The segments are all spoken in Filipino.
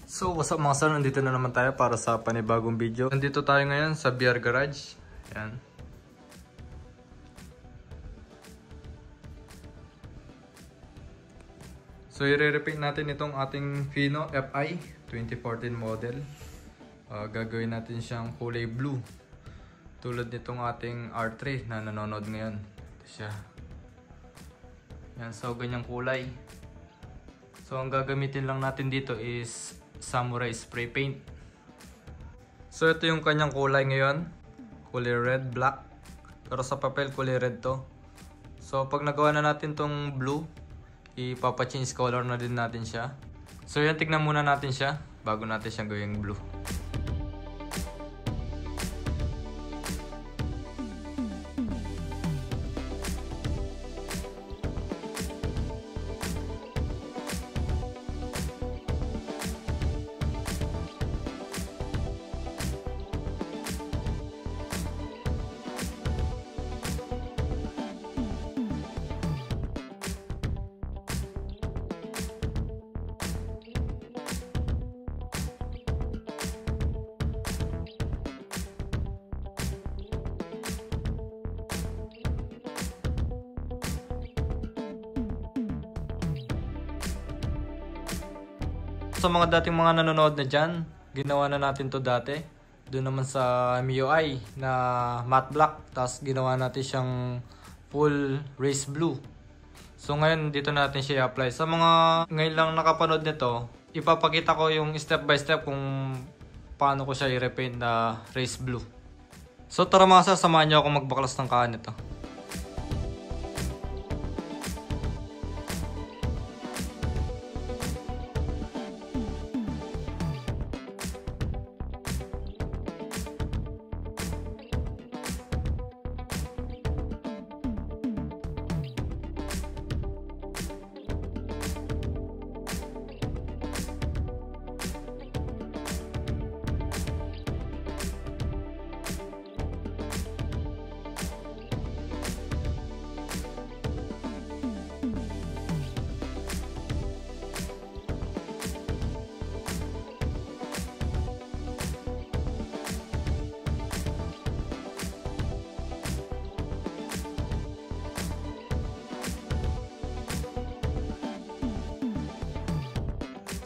So what's up mga sir, nandito na naman tayo para sa panibagong video. Nandito tayo ngayon sa BR Garage. Ayan. So i-repaint natin itong ating Fino FI 2014 model. Gagawin natin siyang kulay blue. Tulad nitong ating R3 na nanonood ngayon. Ito siya. Yan, so ganyang kulay. So ang gagamitin lang natin dito is Samurai spray paint. So ito yung kanyang kulay ngayon, kulay red, black. Pero sa papel kulay red to. So pag nagawa na natin tong blue, ipapa-change color na din natin siya. So yan, tignan muna natin siya bago natin siyang gawing blue. Sa mga dating mga nanonood na dyan, ginawa na natin to dati. Doon naman sa MIUI na matte black, tapos ginawa natin siyang full race blue. So ngayon dito natin siya i-apply. Sa mga ngayon lang nakapanood nito, ipapakita ko yung step by step kung paano ko siya i-repaint na race blue. So tara mga sir, samahan niyo ako magbaklas ng kaan nito.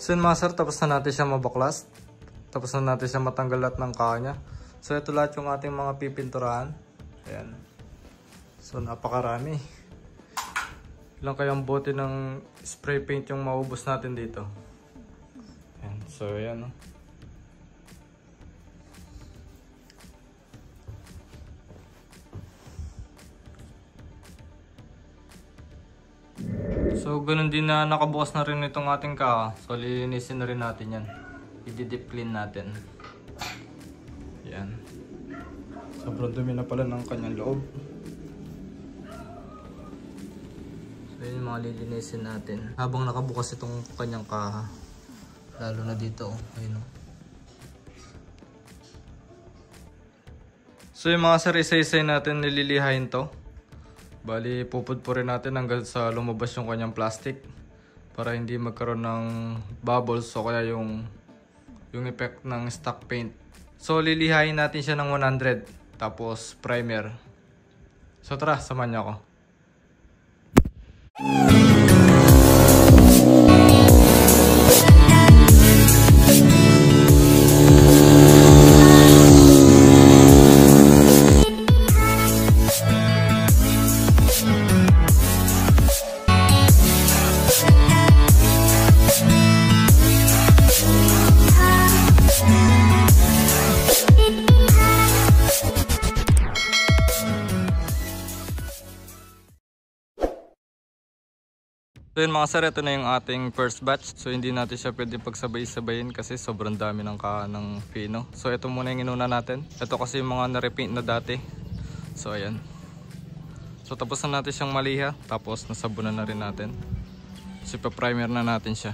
So yun mga sir, tapos na natin siya mabaklas. Tapos na natin siya matanggal lahat ng kanya. So ito lahat yung ating mga pipinturahan. Ayan. So napakarami. Ilang kayang bote ng spray paint yung maubos natin dito. Ayan. So ayan. So ganun din na nakabukas na rin itong ating ka. So lilinisin na rin natin yan. I-deep clean natin. Yan. Sobrang dumi na pala ng kanyang loob. So yun yung mga lilinisin natin. Habang nakabukas itong kanyang kaha. Lalo na dito. Ayun o. So yung mga sari-say natin, nililihain to. Bali, pupudpurin natin hanggang sa lumabas yung kanyang plastic para hindi magkaroon ng bubbles o kaya yung effect ng stock paint. So, lilihain natin siya ng 100 tapos primer. So, tara, samahan niyo ako. So yun mga sir, ito na yung ating first batch. So hindi natin siya pwede pagsabay-sabayin kasi sobrang dami ng ng Fino. So ito muna yung inuna natin. Ito kasi yung mga na-repaint na dati. So ayan. So tapos na natin siyang maliha. Tapos nasabunan na rin natin. So ipa-primer na natin siya.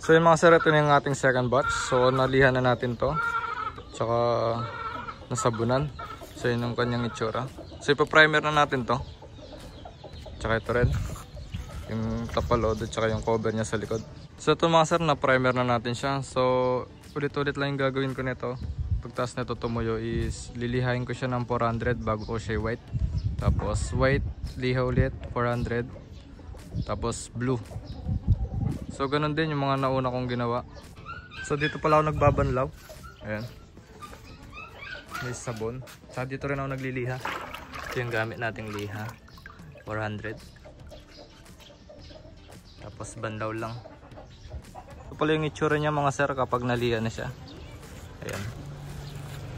So yun mga sir, ito na yung ating second batch. So nalihan na natin to. Tsaka nasabunan. So yun yung kanyang itsura. So ipa-primer na natin to. Tsaka ito rin. Yung tapalodo tsaka yung cover niya sa likod. So ito mga sir, na-primer na natin siya. So ulit-ulit lang yung gagawin ko nito. Pagtas nito tumuyo is lilihain ko siya ng 400 bago ko siya white. Tapos white, liha ulit, 400. Tapos blue. So ganun din yung mga nauna kong ginawa. So dito pala ako nagbabanlaw. Ayan. May sabon. Saka dito rin ako nagliliha. Ito yung gamit nating liha. 400. Tapos banlaw lang. Ito pala yung itsura niya mga sir kapag naliha na siya. Ayan.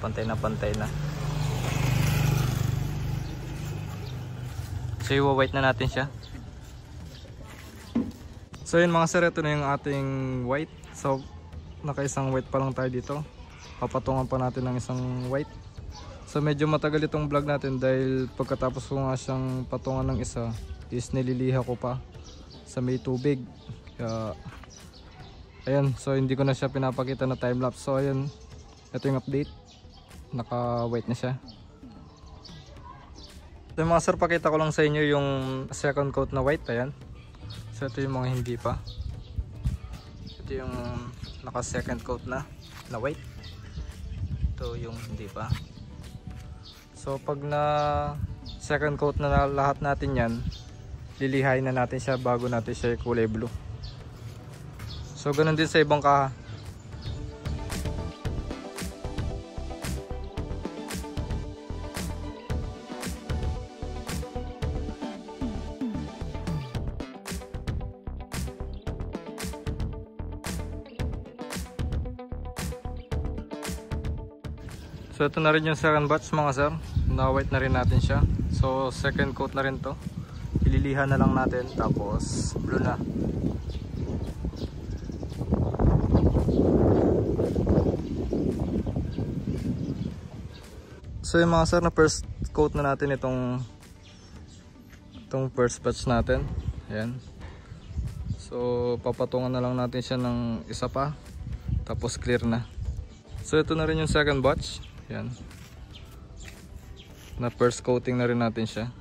Pantay na pantay na. So i-white na natin siya. So yun mga sir, ito na yung ating white. So naka-isang white pa lang tayo dito. Papatungan pa natin ng isang white. So medyo matagal itong vlog natin dahil pagkatapos ko nga siyang patungan ng isa is nililiha ko pa sa may tubig. Kaya ayan, so hindi ko na siya pinapakita na time-lapse. So ayan, ito yung update. Naka-white na siya. So mga sir, pakita ko lang sa inyo yung second coat na white. Ayan. So ito yung mga hindi pa. Ito yung naka second coat na white. Ito yung hindi pa. So pag na second coat na lahat natin yan, lilihain na natin siya bago natin siya kulay blue. So ganun din sa ibang kaha. So ito na rin yung second batch mga sir. Na-white na rin natin siya. So second coat na rin to. Ililiha na lang natin tapos blue na. So yung mga sir, na first coat na natin itong first batch natin. Ayan. So papatungan na lang natin siya ng isa pa. Tapos clear na. So ito na rin yung second batch. Yan. Na first coating na rin natin siya.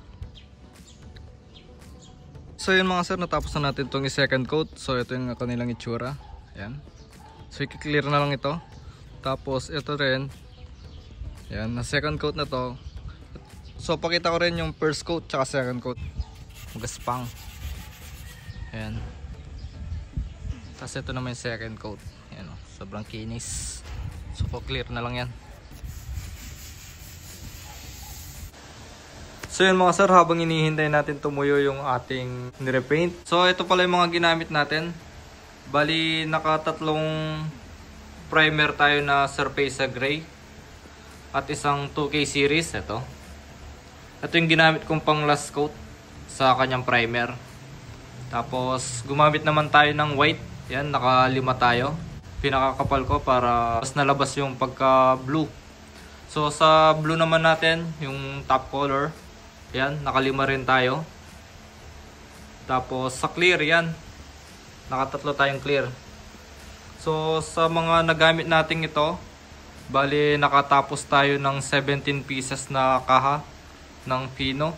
So yun mga sir, natapos na natin itong second coat. So ito yung kanilang itsura. Yan. So i-clear na lang ito. Tapos ito rin. Yan, na second coat na to. So pakita ko rin yung first coat tsaka second coat. Magaspang. Yan. Tapos ito naman yung second coat. Yan, sobrang kinis. So clear na lang yan. So yun mga sir, habang inihintay natin tumuyo yung ating nirepaint. So ito pala yung mga ginamit natin. Bali nakatatlong primer tayo na Surface Gray. At isang 2K series. Ito yung ginamit kong pang last coat sa kanyang primer. Tapos gumamit naman tayo ng white. Yan, naka-5 tayo. Pinakakapal ko para mas nalabas yung pagka blue. So sa blue naman natin, yung top color. Yan, naka-5 rin tayo. Tapos sa clear yan, naka-3 tayong clear. So sa mga nagamit natin ito, bali nakatapos tayo ng 17 pieces na kaha ng Fino.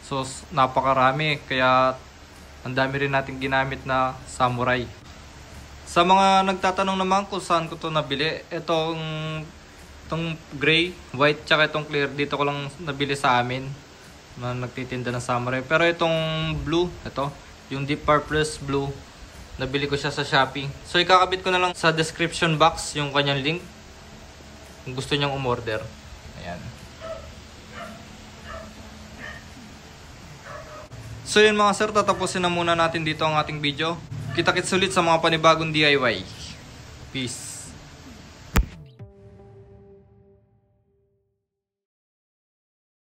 So napakarami, kaya ang dami rin natin ginamit na samurai. Sa mga nagtatanong naman kung saan ko to nabili, itong gray, white, tsaka itong clear, dito ko lang nabili sa amin na nagtitinda ng samurai. Pero itong blue, ito, yung deep purplish blue, nabili ko siya sa Shopee. So ikakabit ko na lang sa description box yung kanyang link kung gusto nyong umorder. Ayan. So yun mga sir, tatapusin na muna natin dito ang ating video. Kita-kits ulit sa mga panibagong DIY. Peace.